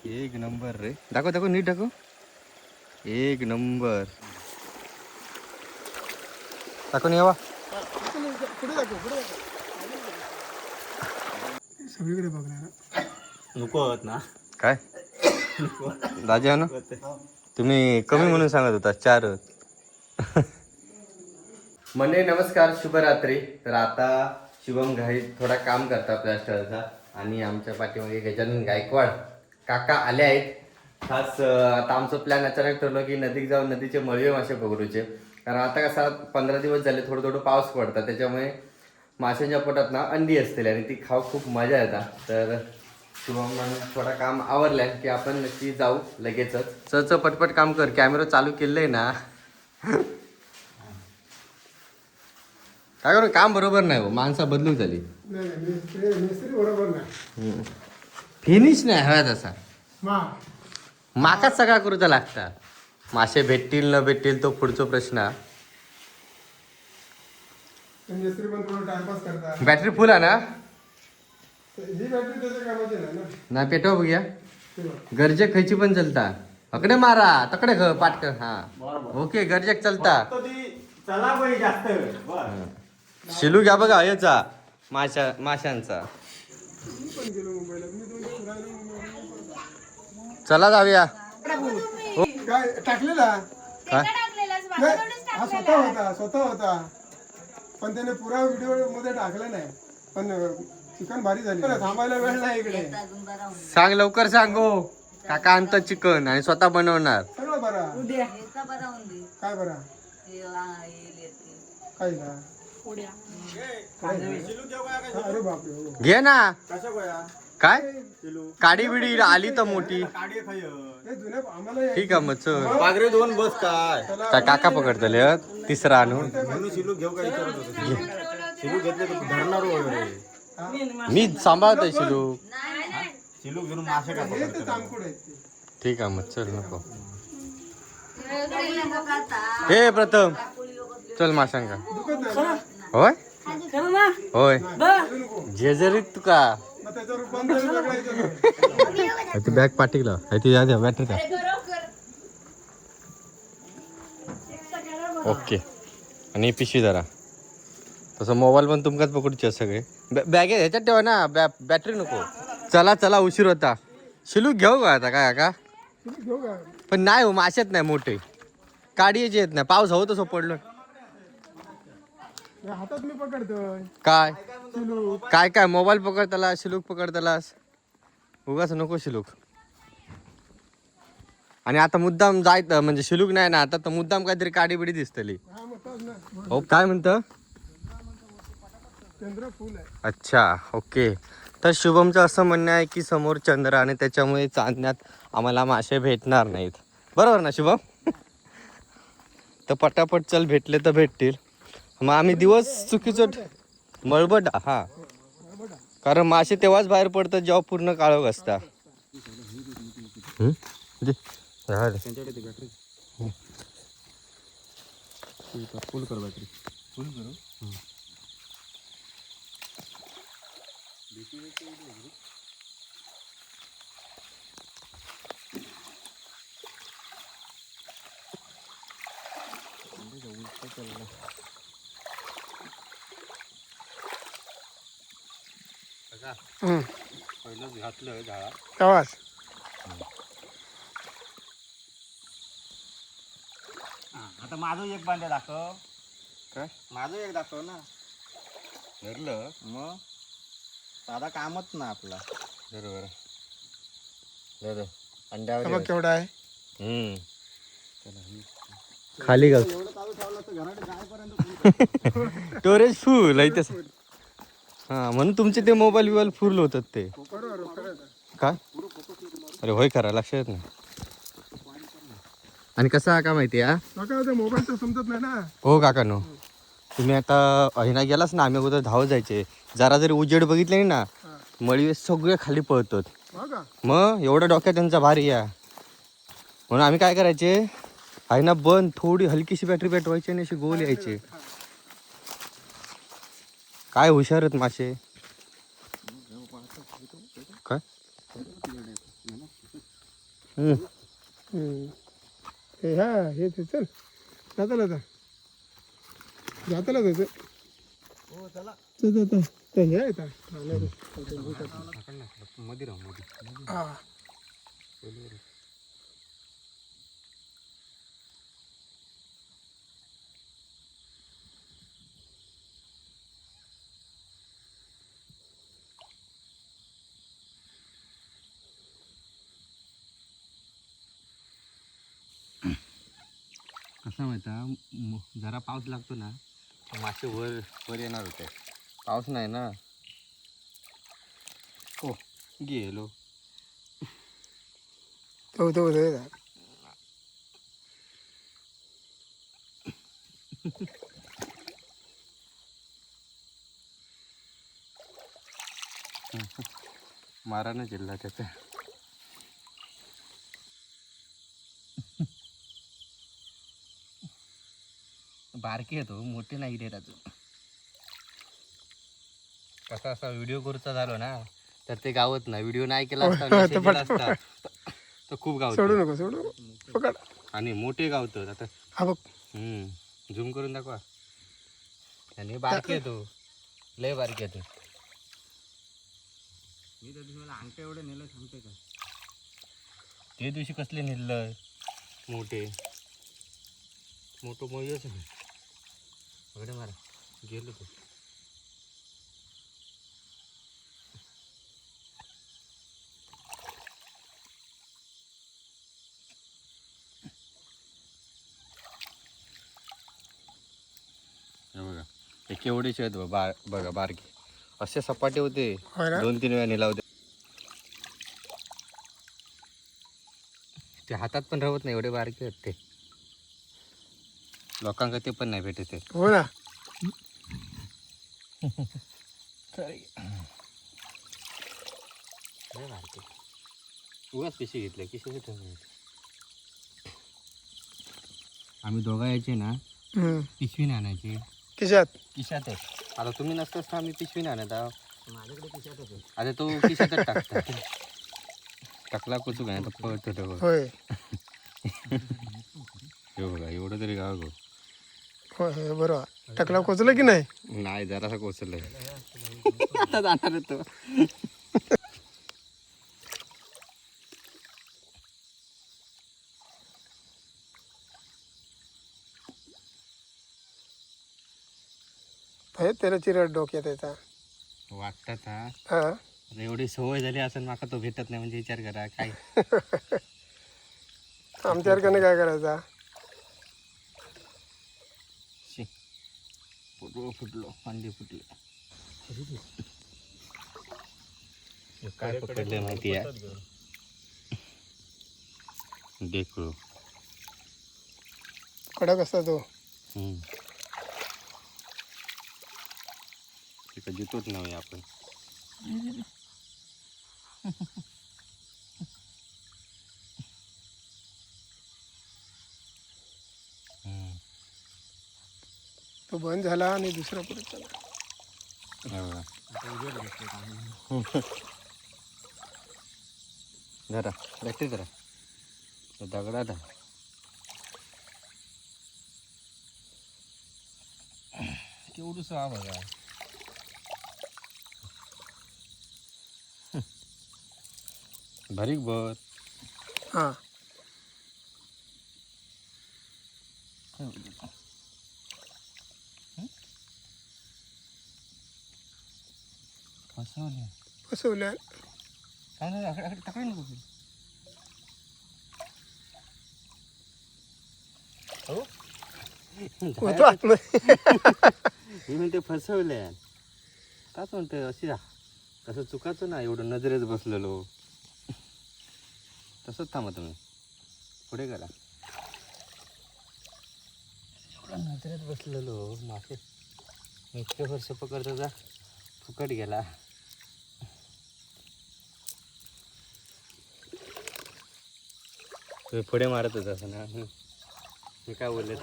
एक नंबर रे. दाखव दाखव नीट दाखव. एक नंबर. दाखव यावा. सगळीकडे बघणार नको होत ना काय दाजी ना तुम्ही कमी म्हणून सांगत होता 4. म्हणजे नमस्कार शुभरात्री. तर आता शुभम घाई थोडा काम करता प्लास्टरचा आणि आमच्या पाठीमागे गजानन गायकवाड काका आले आहेत. खास आता आमचं प्लॅन अचानक ठरलं की नदीत जाऊन नदीचे मळवे मासे पकडूचे. कारण आता कसा 15 दिवस झाले थोडं थोडं पाऊस पडतात त्याच्यामुळे माशांच्या पोटात ना अंडी असतील आणि ती खाऊ खूप मजा येतात. तर शुभम थोडा काम आवरलंय की आपण नक्की जाऊ लगेचच. चच पटपट काम कर. कॅमेरा चालू केलंय ना. काय करू काम बरोबर नाही हो. माणसं बदलून झाली. मिस्त्री बरोबर नाही. फिनिश नाही हवा तसा. मा माकाच सगळा करूचा लागता. मासे भेटतील न भेटतील तो पुढचा प्रश्न. मिस्त्री पण थोडं टाइमपास करतात. बॅटरी फुल आहे ना. ही बॅटरी त्याच्या कामाची नाही ना. नाही पेटवा बघूया. ते बघ. गरजे खायची पण चलता. अकडे मारा तकडे पाटकर. हा ओके गरजेक चलता. चला बाई जास्त बस. शिलू घ्या बघा याचा माशांचा. मी पण गेलो मुंबईला. मी दोन फिरायला मुंबईला. चला जाऊया. काय टाकलेला काय नाही, हा स्वतः होता पण त्याने पुरा व्हिडिओ मध्ये टाकला नाही. पण चिकन भारी झाली. थांबायला वेळ नाही इकडे. सांग लवकर सांगो. काका आणतं चिकन आणि स्वतः बनवणार. सगळं बरा. काय बरा काय ना. अरे बापरे हो. घे ना. कसं गोया काय काडी बिडी आली तर मोठी. काढी खाय हे जुने आम्हाला ठीक आहे मग चल. पागरे 2 बस काय काय काका पकडतले तिसरा आणून. म्हणून शिलू घेऊ काय विचारत होतो. शिलू घेतले तर धरणार वगैरे. मी सांभाळतोय शिलू. शिलू घेऊन मासे हे ते टाकतात. तामकुड आहेत ते. ठीक आहे मग चल नको. हे प्रथम चल माशांका. दुखत नाही ना? होय होय बोलू नको. जेजरीत तुका मग त्याचं रूपांतर बघायचं. ती बॅग पाठीला ती द्या बॅटरी द्या. ओके आणि पिशवी जरा तसं मोबाईल पण तुमकाच पकडूचे सगळे. बॅग ह्याच्यात ठेवा ना. बॅटरी नको. चला चला उशीर होता. शिलू घेऊ का आता काय का तुम्ही घेऊ का पण नाही हो माशात नाही मोठे. काढीचे येत नाही. पाऊस हवं तसं पडलं हे हातात मी पकडतोय. काय चिलू काय काय मोबाईल पकडताला शिलूक पकडतालास उगाच नको शिलूक. आणि आता मुद्दाम जायत म्हणजे शिलूक नाही ना आता तर मुद्दाम काहीतरी काडी बिडी दिसतली. हा मग तोच ना. हो काय म्हणतं. चंद्र फुल आहे. अच्छा ओके. तर शुभमचं असं म्हणणं आहे की समोर चंद्र आणि त्याच्यामुळे चांदण्यात आम्हाला मासे भेटणार नाहीत. बरोबर ना शुभम. तर पटापट चल भेटले तर भेटतील. मग आम्ही दिवस चुकीचं मळबट हा कारण मासे तेव्हाच बाहेर पडतात जेव्हा पूर्ण काळोख असता. फुल कर बॅटरी. फुल करू. पहिलंच घातलं झाडा. प्रवास आता माझं एक बांधे दाखव. काय माझं एक दाखव ना. धरलं मग साधा कामच ना आपला. बरोबर बघ अंड्यावर केवढा आहे. खाली घाल. एवढं चालू ठेवलं तर घराकडे जायपर्यंत स्टोरेज फुल आहे तसं. हा म्हणून तुमचे ते मोबाईल बिबाईल फुल होतात ते. काय अरे होय करा लक्ष येत नाही. आणि कसं आहे का माहिती आहे मोबाईल तर समजत नाही ना. हो काकानो तुम्ही आता हिना गेलास ना आम्ही अगोदर धावत जायचे. जरा जरी उजेड बघितले ना मळी सगळे खाली पळतात. मग एवढं डोक्यात त्यांचा भारी आहे. म्हणून आम्ही काय करायचे आहे ना बंद थोडी हलकीशी बॅटरी पेटवायची आणि अशी गोल यायचे. काय हुशार आहेत मासे. काय हे हा हे ते चल जाताला आता जाताला त्याचं हो चला चल जाता तर हे आहे का मध्ये राहू मध्ये हा कसं माहिती जरा पाऊस लागतो ना तर मासे वर वर येणार होते. पाऊस नाही ना. हो गेलो तो तो तो मारानं जिल्हा त्याचा. बारके येतो मोठे नाही रे अजून. कसा असा व्हिडिओ करूचा झालो ना तर ते गावत नाही. व्हिडिओ नाही केला असता message केला असता तर खूप गावत सोडू नको सोडू नको पकड आणि मोठे गावतात आता. हा बघ झूम करून दाखवा. आणि बारके येतो लय बारके येतो. मी त्या दिवशी मला अंगठ्या एवढं नेलं सांगते का. ते दिवशी कसले नेलं मोठे मोठं मोयच वगैरे मारा गेलो तो. बघा हे केवढेचे आहेत बघा बारके असे सपाटे होते. होय ना 2-3 वेळा नेला होते. ते हातात पण राहत नाही एवढे बारके आहेत ते. लोकांना ते पण नाही भेटत ते. हो ना उगाच पिशवी घेतले किशे ठेवून. आम्ही दोघा यायचे ना पिशवी नाही आणायची खिशात खिशात. आता तुम्ही नसताच तर आम्ही पिशवी नाही आणत आहोत. माझ्याकडे खिशातच आहे. आता तो खिशातच टाकता टाकला कुचू काय तर पळत होतं. होय हे बघा एवढं तरी गाव गो. होय होय बरोबर टकला कोचलं की नाही. नाही जरासा कोचलंय. आता जाणार होतो. हे त्याला चिरट डोक्यात येतात. वाटतात हा. हा आता एवढी सवय झाली असं माका तो भेटत नाही म्हणजे विचार करा काय. आमच्यासारख्याने काय करायचा. फुटलो अंडी फुटली. काय पकडले माहिती आहे देखो कडक असता तो. जितोच नव्हे आपण. तो बंद झाला आणि दुसरा परत झाला. जरा बॅटरी जरा दगडात केवढूस हा बघा. बारीक बर. हा फसवल्या काय नाही टाकाय नको. होतो आतमध्ये. मी म्हणते फसवल्या काच म्हणते अशी तसं चुकाचं ना. एवढं नजरेच बसलेलो तसंच थांबा तुम्ही पुढे करा. एवढं नजरेत बसलेलो मासे इतके वर्ष पकडतो जा फुकट गेला. तुम्ही पुढे मारत होता असं ना. मी काय बोलले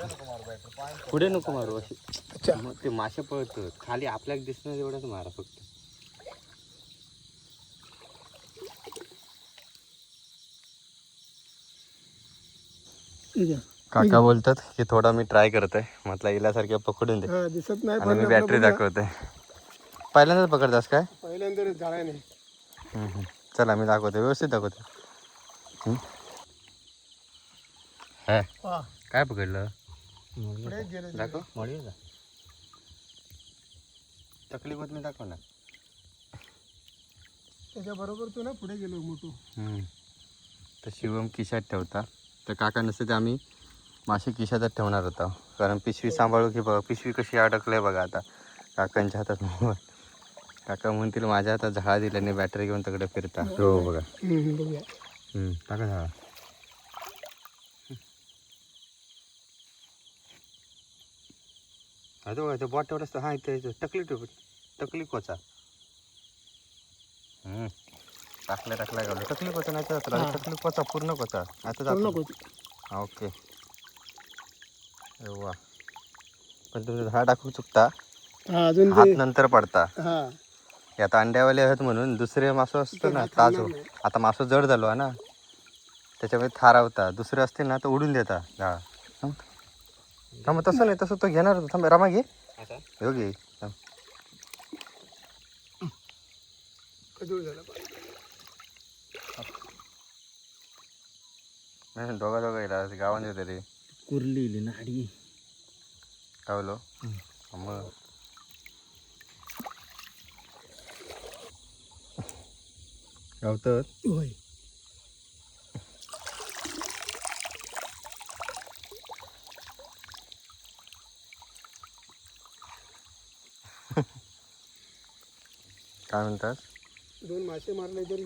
पुढे नको मारू अशी. अच्छा मग ते मासे पळत खाली आपल्याला दिसणार एवढंच मारा फक्त. ठीक आहे. काका बोलतात की थोडा मी ट्राय करतोय, म्हटलं इल्यासारख्या पकडून दे हा दिसत नाही आणि पण मी आपलं बॅटरी बघूया. दाखवते. पहिल्यांदाच पकडतास काय? पहिल्यांदा जाळाय नाही. चला मी दाखवते, व्यवस्थित दाखवते. हा वा काय पकडलं? पुढे गेले दाखव मळी का तकलीफ होत नाही, दाखव ना. त्याच्या बरोबर तू ना पुढे गेलो मोठू. तर शिवम खिशात ठेवता, तर काका नसते तर आम्ही मासे खिशातच ठेवणार होता, कारण पिशवी सांभाळू की बघा पिशवी कशी अडकले बघा आता काकांच्या हातात मोबाईल. काका म्हणतील माझ्या हातात झाडा दिल्याने बॅटरी घेऊन तिकडे फिरता. हो बघा बघूया. टाका झाडा. हा तो बघा बॉट तेवढंच. हा इथे टकली कोचा. टाकल्या घालू टकली कोचा नाही तर टकली कोचा पूर्ण कोचा आता जातो. हा ओके वा. पण तुम्ही झाड टाकू चुकता, हा अजून हात ते नंतर पडता. हा आता अंड्यावाले आहेत म्हणून दुसरे मासं असतं ना ताजो. आता मासं जड झालो आहे ना, त्याच्यामध्ये थारावता. दुसरे असते ना तर उडून देता झाड. थांब तसं नाही, तसं तो घेणार होता. थांब रामा घे हो घे. खजूर झाला. दोघा येला गावात येते रे. कुर्ली नाडी कावलो मग गावतात. होय काय म्हणतात? 2 मासे मारले तरी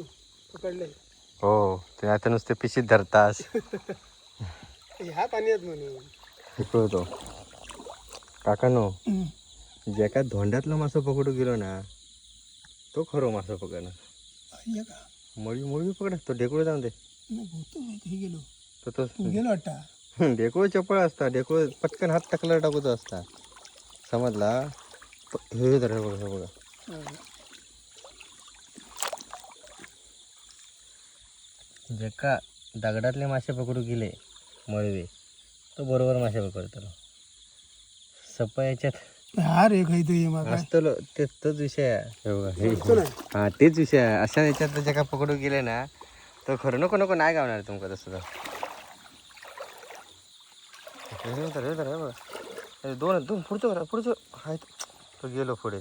पकडले. हो ते आता नुसते पिशीत धरतास. ह्या पाण्यात म्हणून शिकवतो काकानो. जे काय धोंड्यातलं मासं पकडू गेलो ना तो खरो मासं पकडणं. मळी पकड तो ढेकूळ जाऊन दे. गेलो तो गेलो वाटता. ढेकूळ चपळ असता. ढेकूळ पटकन हात टाकला टाकूचा असता, समजला. हे धर बघा हे बघा. जे का दगडातले मासे पकडू गेले मळवे तो बरोबर मासे पकडतो. सप्पा याच्यात हा रे खायचं असतो तोच विषय आहे. हा तेच विषय आहे. अशा याच्यात जे का पकडू गेले ना तर खरं नको नको नाही गावणार तुमका तसं. तर दोन पुढचं आहेत. तो गेलो पुढे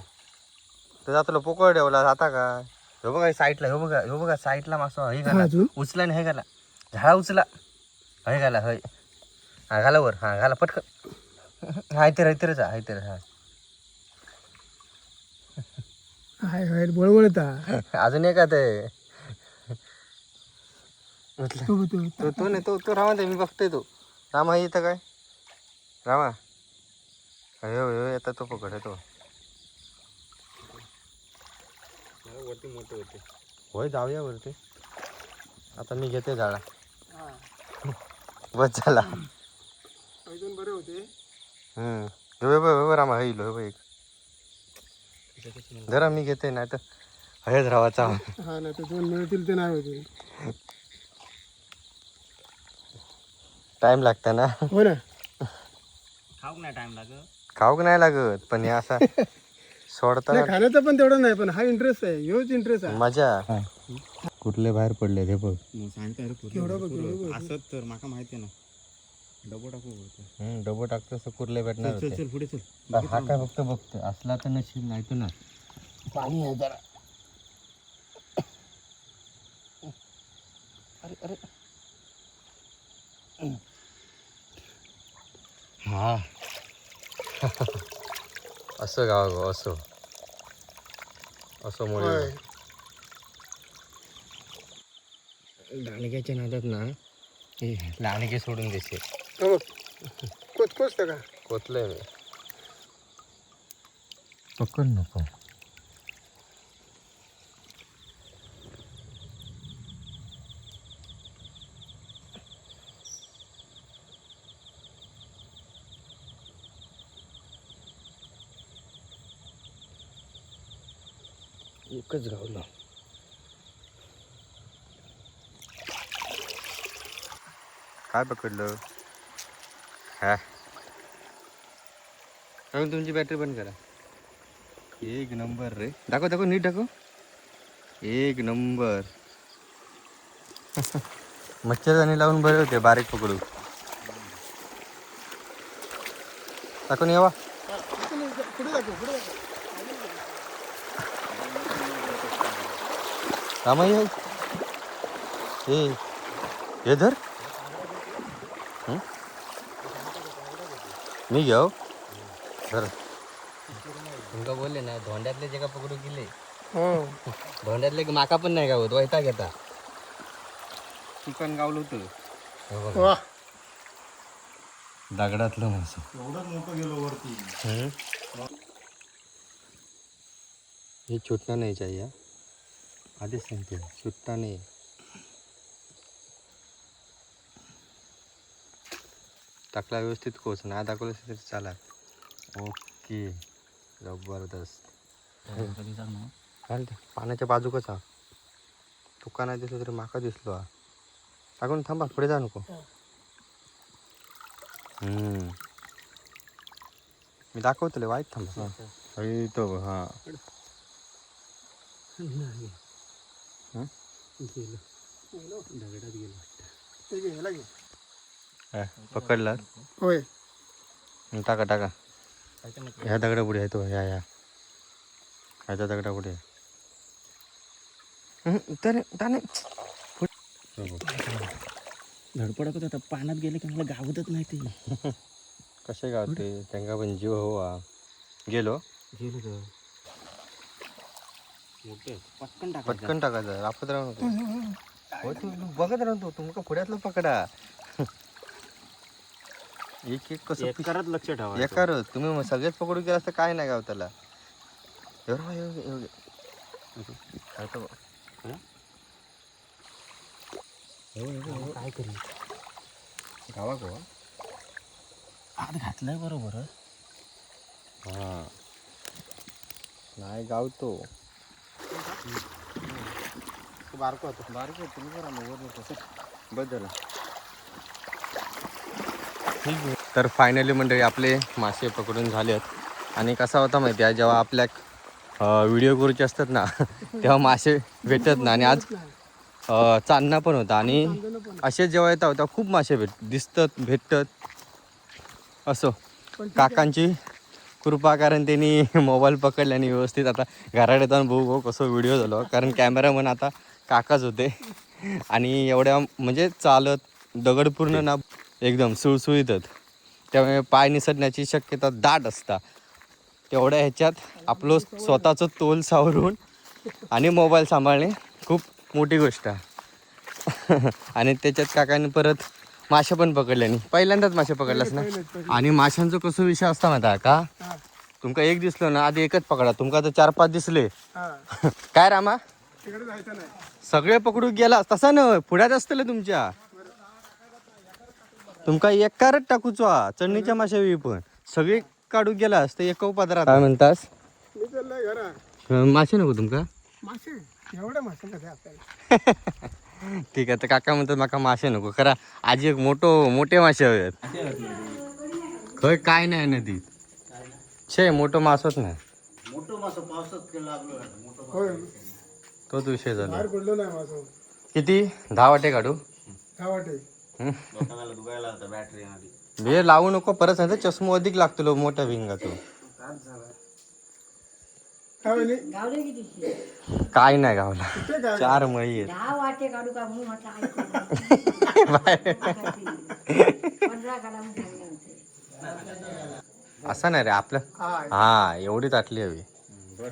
तर जातो पोकळ ठेवला आता काय. हे बघा साईडला, हे बघा साईडला मासं हे घाला उचला नाही, हे घाला झाडा उचला हे घाला हय. हा घाला वर, हा घाला पटकन. हाय तर हा हाय बळबळता. अजून एक ते तो नाही तो रामा मी बघतोय. तो रामा इथं काय रामा हो येतात तो पकड आहे तो. वरती मोठे होते. होय जाऊया वरती. आता मी घेते झाडा. बस झाला. अजून बरे होते. रामा येईल एक जरा मी घेते नाही तर हयच रावाचा. हा ना तर 2 मिळतील ते नाही होते. टाइम लागता ना. हो ना खाऊक नाही टाइम लागत. खाऊक नाही लागत पण हे असा सोडताना खाण्याचा पण तेवढं नाही, पण हा इंटरेस्ट आहे. ह्योच इंटरेस्ट आहे. मजा. कुठले बाहेर पडले हे बघ. असत तर माका माहिती आहे ना. डबो टाकू डबो टाकतो कुर्ले भेटणार. चल पुढे चल. हा काय बघतो असला तर नशीब नाही तर ना. पाणी आहे जरा. अरे हा असं गाव असं मुळे लांडग्याच्या नादात ना हे लांडगे सोडून देशील. कोचकोचतं का कोतलंय मी. पकड नको. एकच गावलं. काय पकडलं? हा अजून तुमची बॅटरी बंद करा. एक नंबर रे. दाखव दाखव नीट दाखव. एक नंबर. मच्छरदाणी लावून बरे होते बारीक पकडू. टाकून यावा. पुढे दाखव पुढे दाखव. कामाई आहे हे धर. मी घेऊ धर. तुमका बोलले ना धोंड्यातले जे का पकडू गेले धोंड्यातले माका पण नाही गावत वैता घेता. चिकन गावलं होतं वा दगडातलं मास. एवढंच मोठं गेलो वरती. हे छुटना नाही चाहिए. आधीच सांगते सुट्टा नाही. टाकला व्यवस्थित कोच नाही दाखवलं तरी चाला. ओके जबरदस्त. चालते पाण्याच्या बाजू कसा तुका नाही दिसलं तरी माका दिसलो हा. टाकून थांबा पुढे जा नको. मी दाखवतले वाईट थांबा. तो हा ते घे ह्याला घे. पकडला होय टाका टाका. ह्या दगडा पुढे आहे तो ह्याच्या दगडा पुढे धडपडत होता पाण्यात गेले की मला गावतच नाही ते. कसे गावते त्यांना पण जीव हवा. गेलो गेलो मोठे पटकन टाका. पटकन टाकायचं रापत राहू नको. हो तू बघत राहतो तुमका पुढ्यातलं पकडा. एक एक कसं करत लक्ष ठेवा. एकार तुम्ही मग सगळेच पकडू गेला असतं काय नाही गाव त्याला. काय करू गावा गावा हात घातलाय बरोबर. हा नाही गावतो. बारको होतो. बारीक तुम्ही करा वर बस झाला. तर फायनली मंडळी आपले मासे पकडून झालेत. आणि कसा होता माहिती आहे जेव्हा आपल्या व्हिडिओ करूचे असतात ना तेव्हा मासे भेटत ना. आणि आज चांदणा पण होता आणि असे जेव्हा येतात तेव्हा खूप मासे दिसतात भेटतात. असो काकांची कृपा कारण त्यांनी मोबाईल पकडल्याने व्यवस्थित. आता घरात येताना भाऊ कसं व्हिडिओ झालो कारण कॅमेरामन आता काकाच होते. आणि एवढ्या म्हणजे चालत दगड पूर्ण ना एकदम सुळसुळीतच त्यामुळे पाय निसटण्याची शक्यता दाट असता. तेवढ्या ह्याच्यात आपलं स्वतःचं तोल सावरून आणि मोबाईल सांभाळणे खूप मोठी गोष्ट आहे. आणि त्याच्यात काकांनी परत मासे पण पकडले नाही. पहिल्यांदाच मासे पकडलास ना. आणि माशांचं कसं विषय असता माहिती आहे का तुमका एक दिसलो ना आधी एकच पकडा. तुमका तर 4-5 दिसले काय रामा तिकडे जायचं नाही. सगळे पकडू गेला तसा न पुढ्यात असतले तुमच्या. तुमका एक कारच टाकूचो चढणीच्या माशावी पण सगळी काढू गेला असतं एक पदरात. काय म्हणतास मी चाललोय घरा. मासे नको तुमका. मासे एवढे मासे कसे आपल्याला. ठीक आहे तर काका म्हणतात माका मासे नको खरा. आजी एक मोठे मासे हवेत. खय काय नाही नदीत छे मोठं मासच नाही. मोठं मासं पावसात लागलो. होय तोच विषय झाला. बाहेर पडलो नाही माझं. किती 10 वाटे काढू. काय वाटे दुखायला होता बॅटरी आधी. हे लावू नको परत नाही तर चष्मा अधिक लागतो मोठ्या भिंगा तो. काय म्हणे गावले किती काय नाही गावला. कुठे काय 4 मळी आहेत. 10 वाटे काढू का म्हणून म्हटलं 15 काढा म्हणून सांगितलं होते. असं नाही रे आपलं. हा एवढी ताटली हवी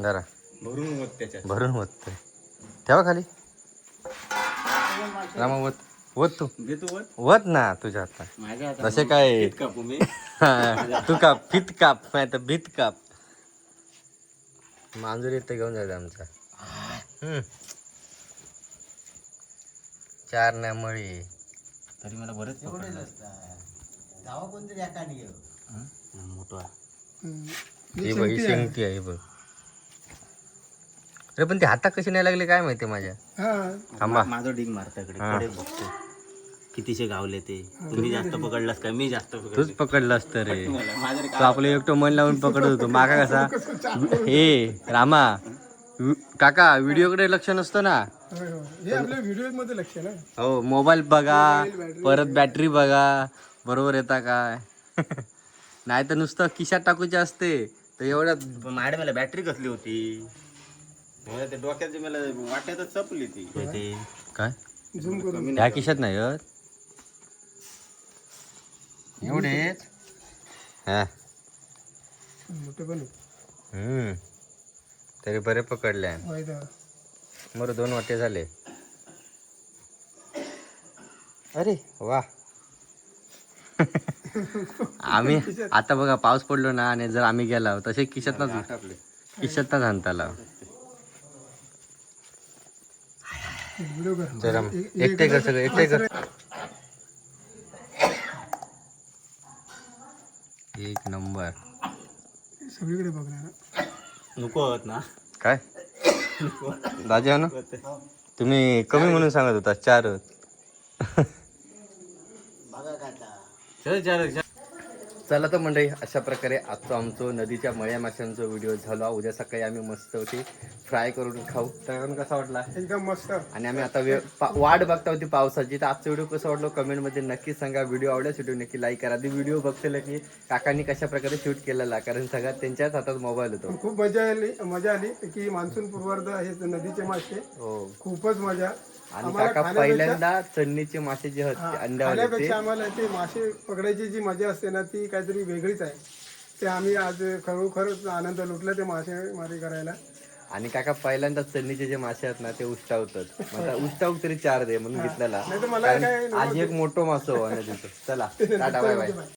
जरा भरून होत त्याच्यात. भरून होत. ठेवा खाली रामा वत तू घेतो वर वत ना तुझ्या हातात माझ्या जसे काय कापू मी. तू काप फित काप नाही तर भीत काप. मांजूर येते घेऊन जायचं आमचा. 4 नाही मळी तरी मला बरंच गावा कोणतरी एकाने मोठा. हे बघ ही शेंगटी आहे बघ. अरे पण ते हातात कशी नाही लागले काय माहिती माझ्या. हा थांबा माझं डिंग मारता इकडे हा. कडे बघतो. कितीशे गावले ते तुम्ही जास्त पकडलास का मी जास्त पकडलो तूच पकडलास तर रे माझ्याकडे तो आपलं एकटं मन लावून पकडत होतो माका कसा हे रामा काका व्हिडिओकडे लक्ष नसतं ना होय, होय. हे आपल्या व्हिडिओ मध्ये लक्ष आहे ना. हो मोबाईल बघा परत बॅटरी बघा बरोबर येता काय नाही तर नुसतं खिशात टाकूचे असते तर एवढ्यात पण माझ्या मला बॅटरी कसली होती मला ते डोक्याची मला वाट्यातच चपली ती ते काय झूम करून ह्या खिशात नाही एवढेच हा मोठे पण आहे. हम्म तरी बरे पकडले माहित आहे. बरं 2 वाटे झाले अरे वा आम्ही आता बघा पाऊस पडलो ना आणि जर आम्ही गेला तसे खिशात ना आणताला व्हिडिओ कर. जरा एकटे कर सगळं एकटे कर एक नंबर सगळीकडे बघणार. नको होत ना काय दाजी ना तुम्ही कमी म्हणून सांगत होता 4 बघा काका चल चल चला तर मंडळी अशा प्रकारे आजचं आमचं नदीच्या मळ्या माशांचा व्हिडिओ झाला उद्या सकाळी आम्ही मस्त होती फ्राय करून खाऊ तर कसा वाटला एकदम मस्त. आणि आम्ही आता वाट बघता होती पावसाची तर आजचा व्हिडिओ कसा वाटलो कमेंटमध्ये नक्की सांगा व्हिडिओ आवडल्यास व्हिडिओ नक्की लाईक करा आधी व्हिडिओ बघतील की काकांनी कशा प्रकारे शूट केलेला कारण सगळ्यात त्यांच्याच हातात मोबाईल होतो खूप मजा आली की मान्सून पूर्वार्ध हे नदीचे मासे हो खूपच मजा. आणि आम्हाला काका खाण्यापेक्षा- पहिल्यांदा चन्नीचे मासे जे होते अंड्यावाले ते खाण्यापेक्षा आम्हाला ते मासे पकडायची जी मजा असते ना ती काहीतरी वेगळीच आहे. ते आम्ही आज खरोखरच आनंद लुटला ते मासे मारी करायला. आणि काका पहिल्यांदा चन्नीचे जे मासे आहेत ना ते उष्टावतात मग उष्टावूक तरी 4 दे म्हणून घेतलेला नाही तर मला कारण काय आज एक मोठं मासं आणि देतो चला टाटा बाय बाय